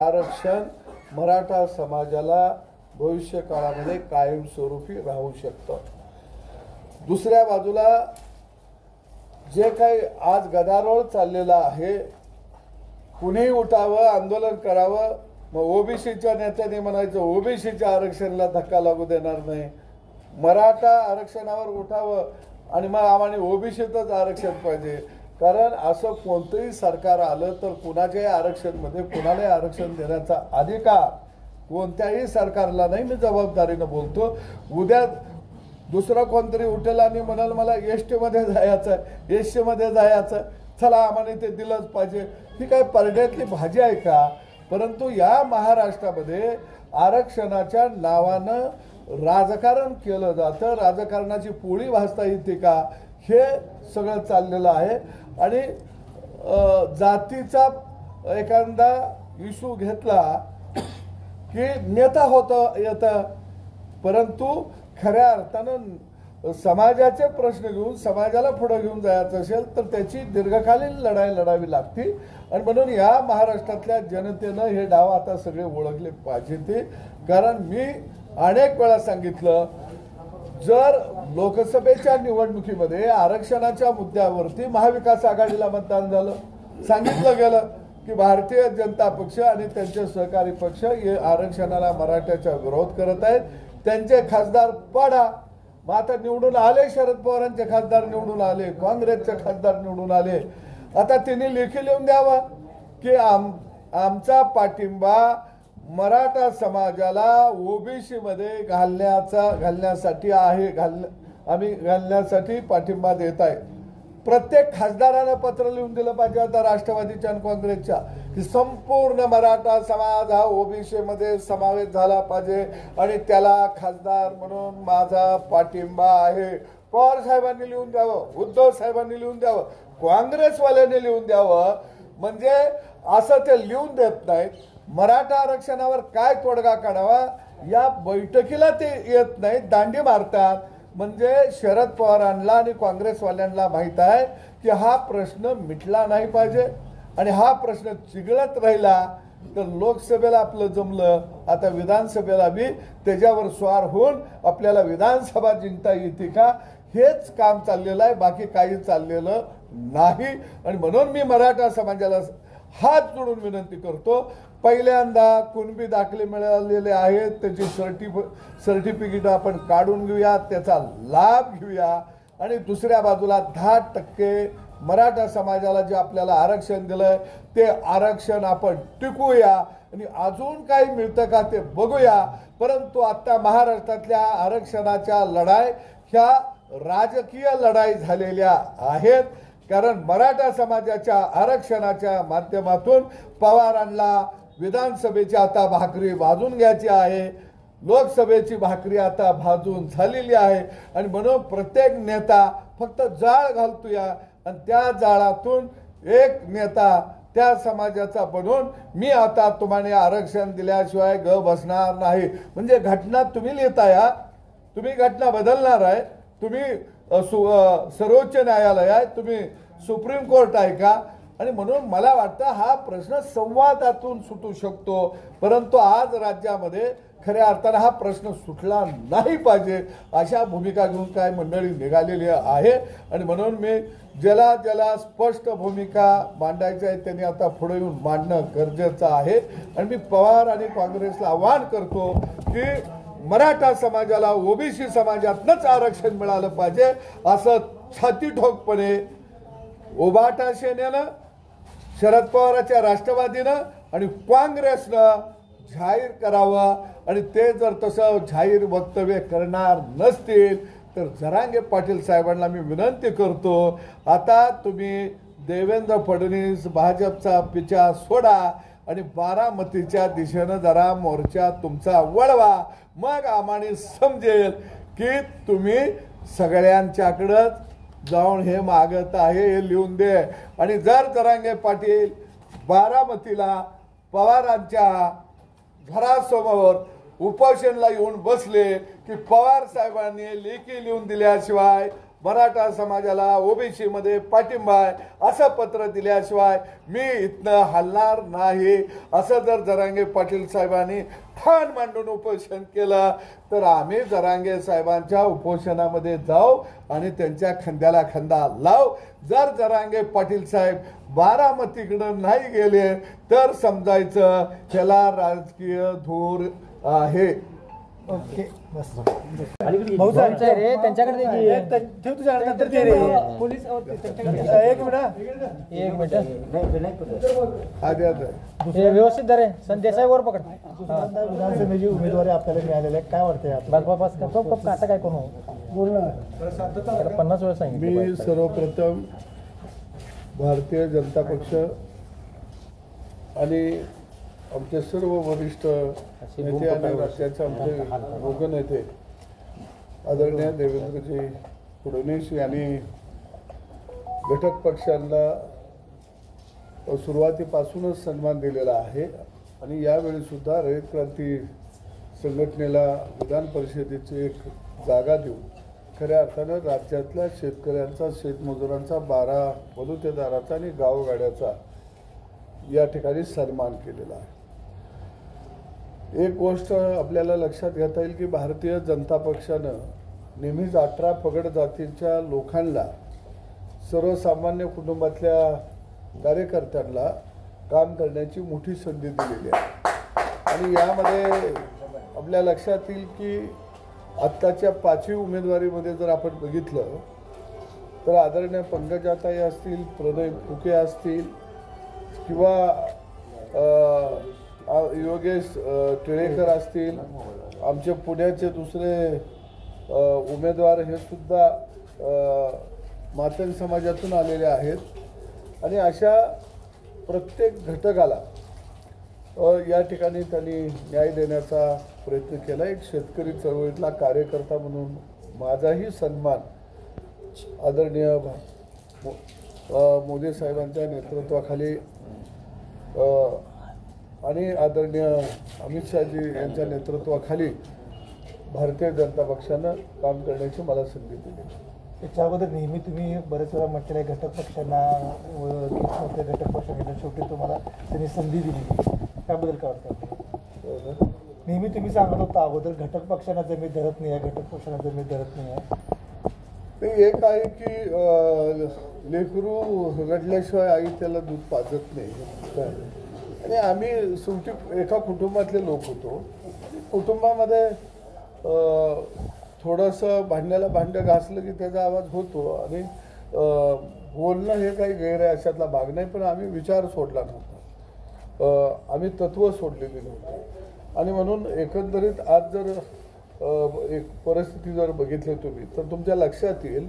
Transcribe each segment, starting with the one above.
आरक्षण मराठा समाजाला भविष्य काळामध्ये कायमस्वरूपी राहू शकतं। दुसऱ्या बाजूला जे काही आज गदारोळ चाललेला आहे, कुणीही उठावं, आंदोलन करावं, मग ओबीसीच्या नेत्यांनी म्हणायचं ओबीसीच्या आरक्षणाला धक्का लागू देणार नाही, मराठा आरक्षणावर उठावं आणि मग आम्हाला ओबीसीतच आरक्षण पाहिजे। कारण असं कोणतंही सरकार आलं तर कुणाच्याही आरक्षणमध्ये कुणालाही आरक्षण देण्याचा अधिकार कोणत्याही सरकारला नाही। मी जबाबदारीनं बोलतो। उद्या दुसरा कोणतरी उठेल आणि म्हणाल मला एसटी मध्ये जायचं, एसटी मध्ये जायचं, चला आम्हाला ते दिलंच पाहिजे, ही काय परड्यातली भाजी आहे का? परंतु या महाराष्ट्रामध्ये आरक्षणाच्या नावानं राजकारण केलं जातं, राजकारणाची पोळी भाजता येते का, हे सगळं चाललेलं आहे। आणि जातीचा एखादा इशू घेतला की नेता होतं येतं, परंतु खऱ्या अर्थानं समाजाचे प्रश्न घेऊन समाजाला पुढे घेऊन जायचं असेल तर त्याची दीर्घकालीन लढाई लढावी लागते। आणि म्हणून या महाराष्ट्रातल्या जनतेनं हे डाव आता सगळे ओळखले पाहिजे ते। कारण मी अनेक वेळा सांगितलं, जर लोकसभेच्या निवडणुकीमध्ये आरक्षणाच्या मुद्द्यावरती महाविकास आघाडीला मतदान झालं, सांगितलं गेलं की भारतीय जनता पक्ष आणि त्यांचे सहकारी पक्ष हे आरक्षणाला मराठ्याचा विरोध करत आहेत, त्यांचे खासदार पाडा। मग आता निवडून आले, शरद पवारांचे खासदार निवडून आले, काँग्रेसचे खासदार निवडून आले, आता त्यांनी लेखी लिहून द्यावा की आमचा पाठिंबा मराठा समाजाला ओबीसी मध्ये घालण्यासाठी आहे, आम्ही घालण्यासाठी पाठिंबा देत आहे। प्रत्येक खासदारानं पत्र लिहून दिलं पाहिजे आता राष्ट्रवादीच्या आणि काँग्रेसच्या की संपूर्ण मराठा समाज हा ओबीसी मध्ये समावेश झाला पाहिजे आणि त्याला खासदार म्हणून माझा पाठिंबा आहे। पवार साहेबांनी लिहून द्यावं, उद्धव साहेबांनी लिहून द्यावं, काँग्रेसवाल्यांनी लिहून द्यावं। म्हणजे असं ते लिहून देत नाहीत। मराठा आरक्षणावर काय तोडगा काढावा या बैठकीला ते येत नाहीत, दांडी मारतात। म्हणजे शरद पवारांना आणि काँग्रेसवाल्यांना माहित आहे की हा प्रश्न मिटला नाही पाहिजे आणि हा प्रश्न चिघळत राहिला तर लोकसभेला आपलं जमलं, आता विधानसभेला बी त्याच्यावर स्वार होऊन आपल्याला विधानसभा जिंकता येते का, हेच काम चाललेलं आहे, बाकी काही चाललेलं नाही। आणि म्हणून मी मराठा समाजाला हात जोडून विनंती करतो, पहिल्यांदा कुणबी दाखले मिळालेले आहेत त्याची सर्टिफिकेट आपण काढून घेऊया, त्याचा लाभ घेऊया। आणि दुसऱ्या बाजूला 10% मराठा समाजाला जे आपल्याला आरक्षण दिलंय ते आरक्षण आपण टिकवूया आणि अजून काही मिळतं का ते बघूया। परंतु आता महाराष्ट्रातल्या आरक्षणाच्या लढाई ह्या राजकीय लढाई झालेल्या आहेत। कारण मराठा समाजाच्या आरक्षणाच्या माध्यमातून पवारांना विधानसभेची आता भाकरी भाजून घ्यायची आहे, लोकसभेची भाकरी आता भाजून झालेली आहे। आणि म्हणून प्रत्येक नेता फक्त जाळ घालतोय आणि त्या जाळातून एक नेता त्या समाजाचा बनून मी आता तुम्हाला आरक्षण दिल्याशिवाय बसणार नाही। म्हणजे घटना तुम्ही लिहिताय, तुम्ही घटना बदलणार आहे, तुम्ही सर्वोच्च न्यायालय आहे, तुम्ही सुप्रीम कोर्ट आहे का? आणि म्हणून मला वाटतं हा प्रश्न संवादातून सुटू शकतो, परंतु आज राज्यामध्ये खऱ्या अर्थानं हा प्रश्न सुटला नाही पाहिजे अशा भूमिका घेऊन काय मंडळी निघालेली आहे। आणि म्हणून मी ज्याला स्पष्ट भूमिका मांडायची आहे त्यांनी आता पुढे येऊन मांडणं गरजेचं आहे। आणि मी पवार आणि काँग्रेसला आवाहन करतो की मराठा समाजाला ओबीसी समाजातनंच आरक्षण मिळालं पाहिजे असं छाती ठोकपणे उभाटा सेनेनं, शरद पवारांच्या राष्ट्रवादीनं आणि काँग्रेसनं जाहीर करावं। आणि ते जर तसं जाहीर वक्तव्य करणार नसतील तर जरांगे पाटील साहेबांना मी विनंती करतो, आता तुम्ही देवेंद्र फडणवीस भाजपचा पिछा सोडा आणि बारामतीच्या दिशेनं जरा मोर्चा तुमचा वळवा, मग आम्हाला समजेल की तुम्ही सगळ्यांच्याकडं जाऊन हे मागत आहे हे लिहून दे। आणि जर जरांगे पाटील बारामतीला पवारांच्या घरासमोर उपोषणला येऊन बसले की पवार साहेबांनी लेखी लिहून दिल्याशिवाय मराठा समाजाला ओबीसी मध्ये पाठिंबा आहे असं पत्र दिल्याशिवाय मी इथनं हलणार नाही असं जर जरांगे पाटील साहेबांनी ठाण मांडून उपोषण केलं तर आम्ही जरांगे साहेबांच्या उपोषणामध्ये जाऊ आणि त्यांच्या खांद्याला खांदा लाव. जर जरांगे पाटील साहेब बारामतीकडे नाही गेले तर समजायचं त्याला राजकीय धूर आहे. ओके बस भाऊ रे त्यांच्याकडे ठेव तुझ्या नंतर ते रे पोलीस एक मिनिट हे व्यवस्थित धरे संदेशाई वर पकड. विधानसभेची उमेदवारी आपल्याला मिळालेली आहे काय वाटतंय? बस आता काय करू बोल ना 50 वेळा सांगितलं. मी सर्वप्रथम भारतीय जनता पक्ष आणि आमचे सर्व वरिष्ठ नेते आणि राज्याचे आमचे लोक नेते आदरणीय देवेंद्रजी फडणवीस यांनी घटक पक्षांना सुरुवातीपासूनच सन्मान दिलेला आहे आणि यावेळी सुद्धा रयत क्रांती संघटनेला विधान परिषदेची एक जागा देऊन खऱ्या अर्थानं राज्यातल्या शेतकऱ्यांचा शेतमजुरांचा 12 बलुतेदाराचा आणि गावगाड्याचा या ठिकाणी सन्मान केलेला आहे. एक गोष्ट आपल्याला लक्षात घेता येईल की भारतीय जनता पक्षानं नेहमीच 18 पगड जातीच्या लोकांना सर्वसामान्य कुटुंबातल्या कार्यकर्त्यांना काम करण्याची मोठी संधी दिलेली आहे आणि यामध्ये आपल्या लक्षात येईल की आत्ताच्या 5वी उमेदवारीमध्ये जर आपण बघितलं तर आदरणीय पंकजाताई असतील, प्रणय फुके असतील किंवा योगेश टिळेकर असतील, आमचे पुण्याचे दुसरे उमेदवार हे सुद्धा मातंग समाजातून आलेले आहेत आणि अशा प्रत्येक घटकाला या ठिकाणी त्यांनी न्याय देण्याचा प्रयत्न केला. एक शेतकरी चळवळीतला कार्यकर्ता म्हणून माझाही सन्मान आदरणीय मोदी साहेबांच्या नेतृत्वाखाली आणि आदरणीय अमित शहाजी यांच्या नेतृत्वाखाली भारतीय जनता पक्षानं काम करण्याची मला संधी दिली. त्याच्याबद्दल नेहमी तुम्ही बरेच वेळा म्हटलेलं आहे घटक पक्षांना घटक पक्षांना शेवटी तुम्हाला त्यांनी संधी दिली त्याबद्दल काय वाटतं? नेहमी तुम्ही सांगत होता अगोदर घटक पक्षांना जमीन धरत नाही आहे, घटक पक्षांना जमीन धरत नाही आहे. ते एक आहे की लेकरू रडल्याशिवाय आई त्याला दूध पाजत नाही आणि आम्ही शेवटी एका कुटुंबातले लोक होतो. कुटुंबामध्ये थोडंसं भांड्याला भांडं घासलं की त्याचा आवाज होतो आणि बोलणं हे काही गैर आहे अशातला भाग नाही. पण आम्ही विचार सोडला नव्हता, आम्ही तत्त्व सोडलेली नव्हती आणि म्हणून एकंदरीत आज जर एक परिस्थिती जर बघितली तुम्ही तर तुमच्या लक्षात येईल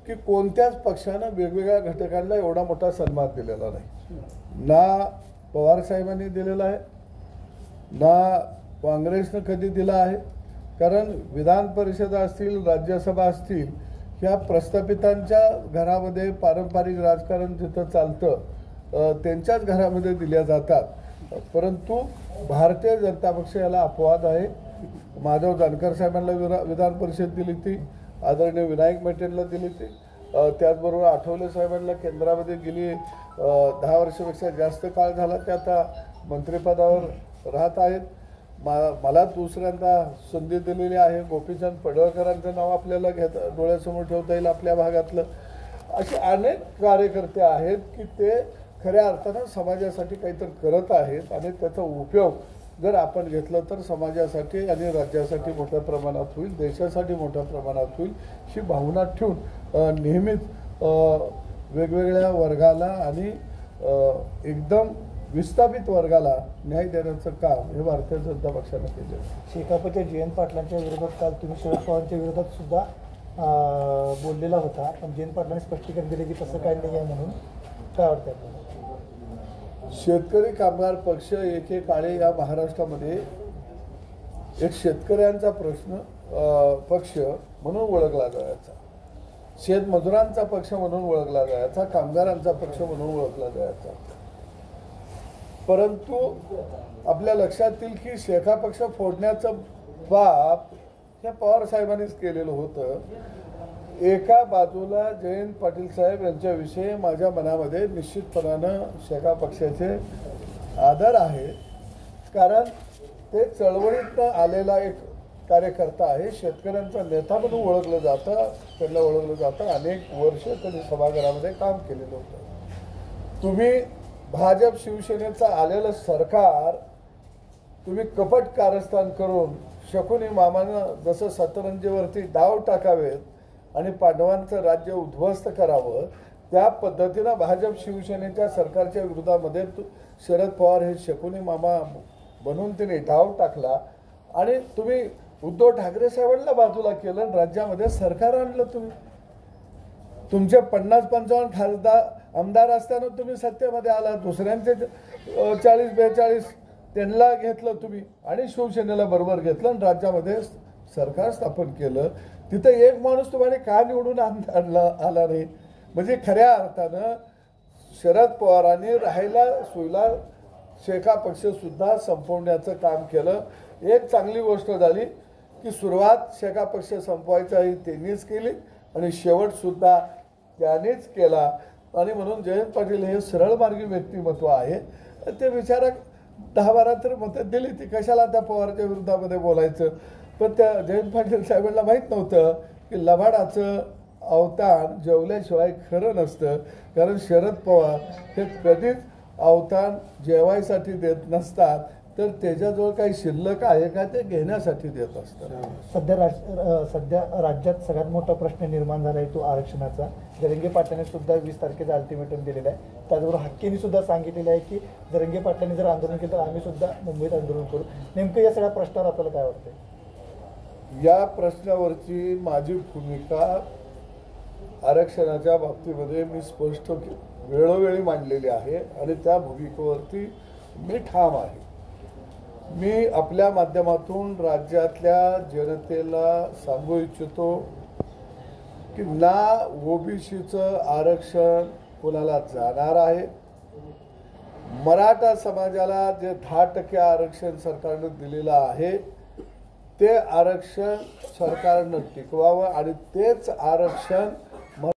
की कोणत्याच पक्षानं वेगवेगळ्या घटकांना एवढा मोठा सन्मान दिलेला नाही. ना पवार साहेबांनी दिलेला आहे, ना काँग्रेसनं कधी दिला आहे. कारण विधान परिषद असतील, राज्यसभा असतील, ह्या प्रस्थापितांच्या घरामध्ये पारंपरिक राजकारण जिथं चालतं त्यांच्याच घरामध्ये दिल्या जातात. परंतु भारतीय जनता पक्ष याला अपवाद आहे. माधव जानकर साहेबांना विधान परिषद दिली ती, आदरणीय विनायक मेटेंना दिली ती, त्याचबरोबर आठवले साहेबांना केंद्रामध्ये गेली 10 वर्षापेक्षा जास्त काळ झाला ते आता मंत्रिपदावर राहत आहेत. मला दुसऱ्यांदा संधी दिलेली आहे. गोपीचंद पडळकरांचं नाव आपल्याला डोळ्यासमोर ठेवता येईल आपल्या भागातलं. असे अनेक कार्यकर्ते आहेत की ते खऱ्या अर्थानं समाजासाठी काहीतरी करत आहेत आणि त्याचा उपयोग जर आपण घेतलं तर समाजासाठी आणि राज्यासाठी मोठ्या प्रमाणात होईल, देशासाठी मोठ्या प्रमाणात होईल ही भावना ठेवून नेहमीच वेगवेगळ्या वर्गाला आणि एकदम विस्थापित वर्गाला न्याय देण्याचं काम हे भारतीय जनता पक्षानं केलं. शेकापच्या जयंत पाटलांच्या विरोधात काल तुम्ही शरद पवारांच्या विरोधात सुद्धा बोललेला होता, पण जयंत पाटलांनी स्पष्टीकरण दिले की तसं काही नाही आहे म्हणून. काय वाटतं आपल्याला? शेतकरी कामगार पक्ष एकेकाळी या महाराष्ट्रामध्ये एक शेतकऱ्यांचा पक्ष म्हणून ओळखला जायचा, शेतमजुरांचा पक्ष म्हणून ओळखला जायचा, कामगारांचा पक्ष म्हणून ओळखला जायचा. परंतु आपल्या लक्षात येईल की शेका पक्ष फोडण्याचं पाप ह्या पवार साहेबांनीच केलेलं होतं एका बाजूला जयंत पाटील साहेब यांच्याविषयी माझ्या मनामध्ये निश्चितपणानं शेका पक्षाचे आदर आहे, कारण ते चळवळीतनं आलेला एक कार्यकर्ता आहे, शेतकऱ्यांचा नेता म्हणून ओळखलं जातं, त्यांना ओळखलं जातं. अनेक वर्ष त्यांनी सभागृहामध्ये काम केलेलं होतं. तुम्ही भाजप शिवसेनेचं आलेलं सरकार तुम्ही कपट कारस्थान करून शकुनी मामानं जसं सतरंजीवरती डाव टाकावेत आणि पांडवांचं राज्य उद्ध्वस्त करावं, त्या पद्धतीनं भाजप शिवसेनेच्या सरकारच्या विरोधामध्ये शरद पवार हे शकुनी मामा बनून त्यांनी डाव टाकला आणि तुम्ही उद्धव ठाकरे साहेबांना बाजूला केलं आणि राज्यामध्ये सरकार आणलं. तुमचे 50-55 खासदार आमदार असताना तुम्ही सत्तेमध्ये आला, दुसऱ्यांचे 40-42 त्यांना घेतलं तुम्ही आणि शिवसेनेला बरोबर घेतलं आणि राज्यामध्ये सरकार स्थापन केलं. तिथं एक माणूस तुम्हाला का निवडून आला नाही? म्हणजे खऱ्या अर्थानं शरद पवारांनी राहायला सोयला शेका पक्षसुद्धा संपवण्याचं काम केलं. एक चांगली गोष्ट झाली की सुरुवात शेका पक्ष संपवायचाही त्यांनीच केली आणि शेवटसुद्धा त्यांनीच केला. आणि म्हणून जयंत पाटील हे सरळ मार्गी व्यक्तिमत्व आहे. ते विचारक 10-12 तर मतं दिली, ती कशाला त्या पवारच्या विरोधामध्ये बोलायचं. पण त्या जयंत पाटील साहेबांना माहीत नव्हतं की लबाडाचं अवतान जेवल्याशिवाय खरं नसतं, कारण शरद पवार हे कधीच अवतान जेवायसाठी देत नसतात, तर त्याच्याजवळ काही शिल्लक आहे का ते घेण्यासाठी देत असतात. सध्या राज्यात सगळ्यात मोठा प्रश्न निर्माण झाला आहे तो आरक्षणाचा. जरंगे पाटलांनी सुद्धा 20 तारखेचा अल्टिमेटम दिलेला आहे. त्याचबरोबर हक्केंनी सुद्धा सांगितलेलं आहे की जरंगे पाटलांनी जर आंदोलन केलं तर आम्ही सुद्धा मुंबईत आंदोलन करू. नेमकं या सगळ्या प्रश्नावर आपल्याला काय वाटतंय? या प्रश्नावरची माझी भूमिका आरक्षणाच्या बाबतीमध्ये मी स्पष्ट वेळोवेळी मांडलेली आहे आणि त्या भूमिकेवरती मी ठाम आहे. मी आपल्या माध्यमातून राज्यातल्या जनतेला सांगू इच्छितो की ना ओबीसीचं आरक्षण कोणाला जाणार आहे. मराठा समाजाला जे 10% आरक्षण सरकारनं दिलेलं आहे ते आरक्षण सरकारनं टिकवावं आणि तेच आरक्षण